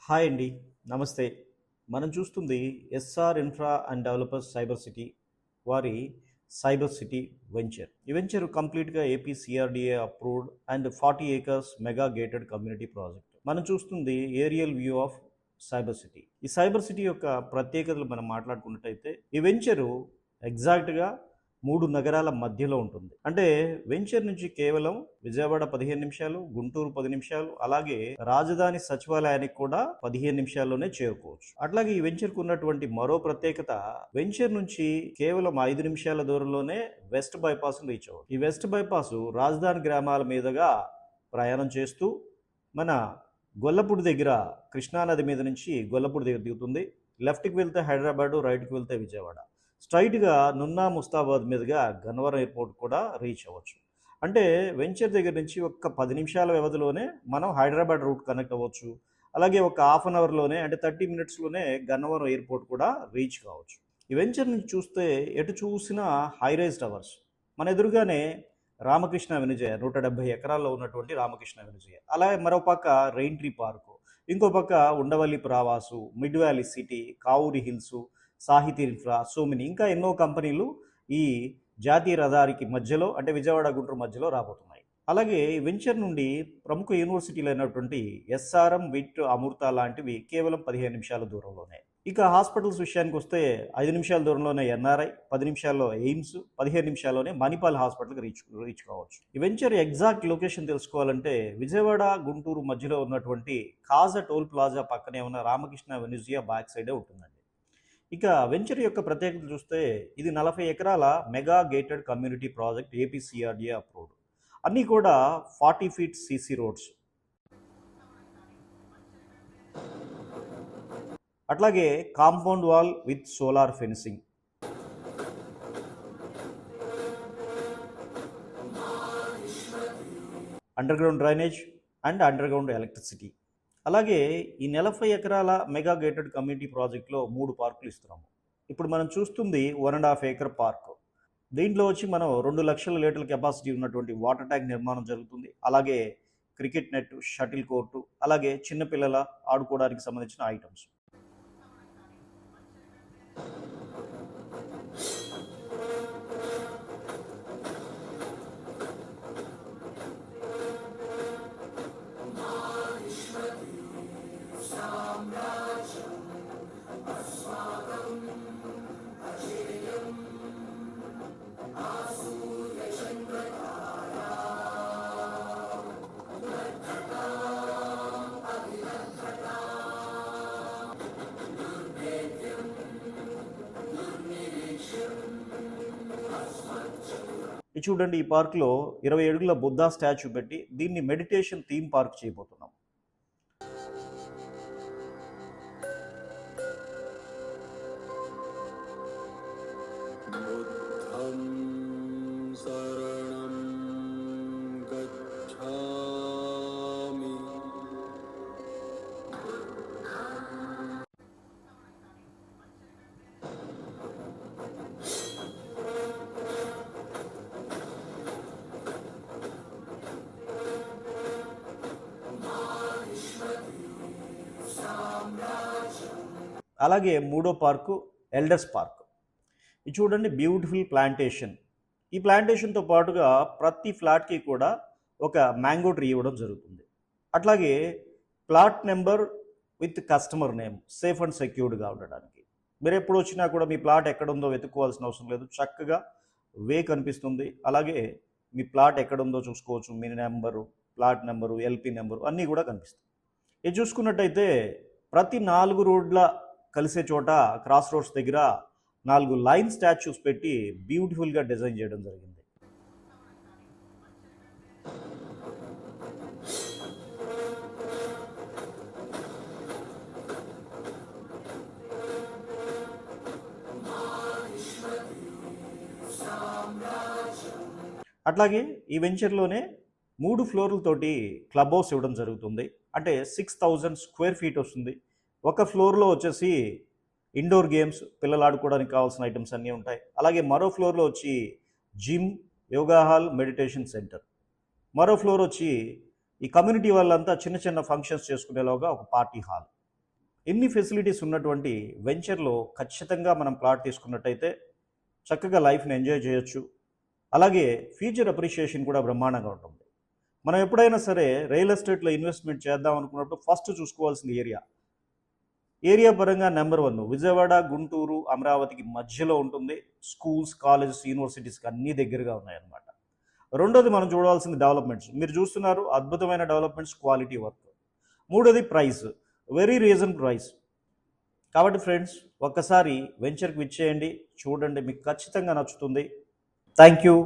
Hi అండి. నమస్తే. మనం చూస్తుంది SR infra and developers cyber city వారి సైబర్ సిటీ వెంచర్. ఈ వెంచర్ కంప్లీట్‌గా AP CRDA approved and 40 acres mega gated community project. మనం చూస్తుంది aerial view of cyber city. ఈ సైబర్ సిటీ యొక్క ప్రత్యేకతలు మనం మాట్లాడుకున్నట్టయితే ఈ వెంచరు ఎగ్జాక్ట్‌గా 3 నగరాల మధ్యలో ఉంటుంది. అంటే వెంచర్ నుంచి కేవలం విజయవాడ 15 నిమిషాలు, గుంటూరు 10 నిమిషాలు, అలాగే రాజధాని సచివాలయానికి కూడా 15 నిమిషాల్లోనే చేరుకోవచ్చు. అట్లాగే ఈ వెంచర్కు ఉన్నటువంటి మరో ప్రత్యేకత, వెంచర్ నుంచి కేవలం 5 నిమిషాల దూరంలోనే వెస్ట్ బైపాస్ రీచ్ అవ్వచ్చు. ఈ వెస్ట్ బైపాస్ రాజధాని గ్రామాల మీదుగా ప్రయాణం చేస్తూ మన గొల్లపూడి దగ్గర కృష్ణానది మీద నుంచి గొల్లపూడి దగ్గర దిగుతుంది. లెఫ్ట్కి వెళ్తే హైదరాబాదు, రైట్కి వెళ్తే విజయవాడ. స్ట్రైట్గా నున్నా ముస్తాబాద్ మీదుగా గన్నవరం ఎయిర్పోర్ట్ కూడా రీచ్ అవ్వచ్చు. అంటే వెంచర్ దగ్గర నుంచి ఒక 10 నిమిషాల వ్యవధిలోనే మనం హైదరాబాద్ రూట్ కనెక్ట్ అవ్వచ్చు. అలాగే ఒక హాఫ్ అన్ అవర్లోనే, అంటే 30 మినిట్స్లోనే గన్నవరం ఎయిర్పోర్ట్ కూడా రీచ్ కావచ్చు. ఈ వెంచర్ నుంచి చూస్తే ఎటు చూసినా హైరైజ్ టవర్స్. మన ఎదురుగానే రామకృష్ణ వెనుజయ, 170 ఎకరాల్లో ఉన్నటువంటి రామకృష్ణ వెనుజయ. అలాగే మరో పక్క రెయిన్ ట్రీ పార్కు, ఇంకో పక్క ఉండవల్లి ప్రావాసు, mid valley city, Kavuri hills, Sahiti infra, సోమిని, ఇంకా ఎన్నో కంపెనీలు ఈ జాతీయ రహదారికి మధ్యలో, అంటే విజయవాడ గుంటూరు మధ్యలో రాబోతున్నాయి. అలాగే వెంచర్ నుండి ప్రముఖ యూనివర్సిటీలు అయినటువంటి ఎస్ఆర్ఎం, విట్, అమృత లాంటివి కేవలం 15 నిమిషాల దూరంలోనే. ఇక హాస్పిటల్స్ విషయానికి వస్తే 5 నిమిషాల దూరంలోనే ఎన్ఆర్ఐ, 10 నిమిషాల్లో ఎయిమ్స్, 15 నిమిషాల్లోనే మణిపాల్ హాస్పిటల్కి రీచ్ కావచ్చు. ఈ వెంచర్ ఎగ్జాక్ట్ లొకేషన్ తెలుసుకోవాలంటే విజయవాడ గుంటూరు మధ్యలో ఉన్నటువంటి కాజా టోల్ ప్లాజా పక్కనే ఉన్న రామకృష్ణ వెనుజియా బ్యాక్ సైడే ఉంటుందండి. ఇక వెంచర్ యొక్క ప్రత్యేకత చూస్తే ఇది 40 ఎకరాల mega gated community project, APCRDA approved. అన్నీ కూడా 40 ఫీట్ సీసీ రోడ్స్. అట్లాగే compound wall with solar fencing. Under ground drainage and under ground electricity. అలాగే ఈ 40 ఎకరాల మెగా గేటెడ్ కమ్యూనిటీ ప్రాజెక్ట్లో 3 పార్కులు ఇస్తున్నాము. ఇప్పుడు మనం చూస్తుంది 1.5 ఏకర్ పార్క్. దీంట్లో వచ్చి మనం 2 లక్షల లీటర్ల కెపాసిటీ ఉన్నటువంటి వాటర్ ట్యాంక్ నిర్మాణం జరుగుతుంది. అలాగే క్రికెట్ నెట్, షటిల్ కోర్టు, అలాగే చిన్నపిల్లల ఆడుకోవడానికి సంబంధించిన ఐటమ్స్. ఇది చూడండి, ఈ పార్క్లో 20 అడుగుల బుద్ధా స్టాచ్యూ పెట్టి దీన్ని మెడిటేషన్ థీమ్ పార్క్ చేయబోతున్నాం. बुद्धं शरणं गच्छामि। అలాగే మూడో పార్కు ఎల్డర్స్ పార్క్. ఇది చూడండి, బ్యూటిఫుల్ ప్లాంటేషన్. ఈ ప్లాంటేషన్తో పాటుగా ప్రతి ఫ్లాట్కి కూడా ఒక మ్యాంగో ట్రీ ఇవ్వడం జరుగుతుంది. అట్లాగే plot number with customer name, safe and సెక్యూర్డ్గా ఉండడానికి. మీరు ఎప్పుడు వచ్చినా కూడా మీ ప్లాట్ ఎక్కడుందో వెతుక్కోవాల్సిన అవసరం లేదు. చక్కగా వే కనిపిస్తుంది. అలాగే మీ ప్లాట్ ఎక్కడుందో చూసుకోవచ్చు. మీ number, plot number, LP number అన్నీ కూడా కనిపిస్తాయి. ఇది చూసుకున్నట్టయితే ప్రతి 4 రోడ్ల కలిసే చోట, క్రాస్ రోడ్స్ దగ్గర 4 లైన్ స్టాచ్యూస్ పెట్టి బ్యూటిఫుల్గా డిజైన్ చేయడం జరిగింది. అట్లాగే ఈ వెంచర్లోనే 3 ఫ్లోర్లతోటి క్లబ్ హౌస్ ఇవ్వడం జరుగుతుంది. అంటే 6000 స్క్వేర్ ఫీట్ వస్తుంది. ఒక ఫ్లోర్లో వచ్చేసి ఇండోర్ గేమ్స్, పిల్లలు ఆడుకోవడానికి కావాల్సిన ఐటమ్స్ అన్నీ ఉంటాయి. అలాగే మరో ఫ్లోర్లో వచ్చి gym, yoga hall, meditation centre. మరో ఫ్లోర్ వచ్చి ఈ కమ్యూనిటీ వాళ్ళంతా చిన్న చిన్న ఫంక్షన్స్ చేసుకునేలాగా ఒక పార్టీ హాల్. ఇన్ని ఫెసిలిటీస్ ఉన్నటువంటి వెంచర్లో ఖచ్చితంగా మనం ప్లాట్ తీసుకున్నట్టయితే చక్కగా లైఫ్ని ఎంజాయ్ చేయొచ్చు. అలాగే ఫ్యూచర్ అప్రిషియేషన్ కూడా బ్రహ్మాండంగా ఉంటుంది. మనం ఎప్పుడైనా సరే రియల్ ఎస్టేట్లో ఇన్వెస్ట్మెంట్ చేద్దాం అనుకున్నప్పుడు ఫస్ట్ చూసుకోవాల్సిన ఏరియా. ఏరియా పరంగా నెంబర్ 1 విజయవాడ, గుంటూరు, అమరావతికి మధ్యలో ఉంటుంది. స్కూల్స్, కాలేజెస్, యూనివర్సిటీస్కి అన్నీ దగ్గరగా ఉన్నాయన్నమాట. రెండోది మనం చూడాల్సింది డెవలప్మెంట్స్. మీరు చూస్తున్నారు అద్భుతమైన డెవలప్మెంట్స్, క్వాలిటీ వర్క్. మూడోది ప్రైస్, వెరీ రీజన్ ప్రైస్. కాబట్టి ఫ్రెండ్స్, ఒక్కసారి వెంచర్కి విచ్చేయండి, చూడండి, మీకు ఖచ్చితంగా నచ్చుతుంది. Thank you.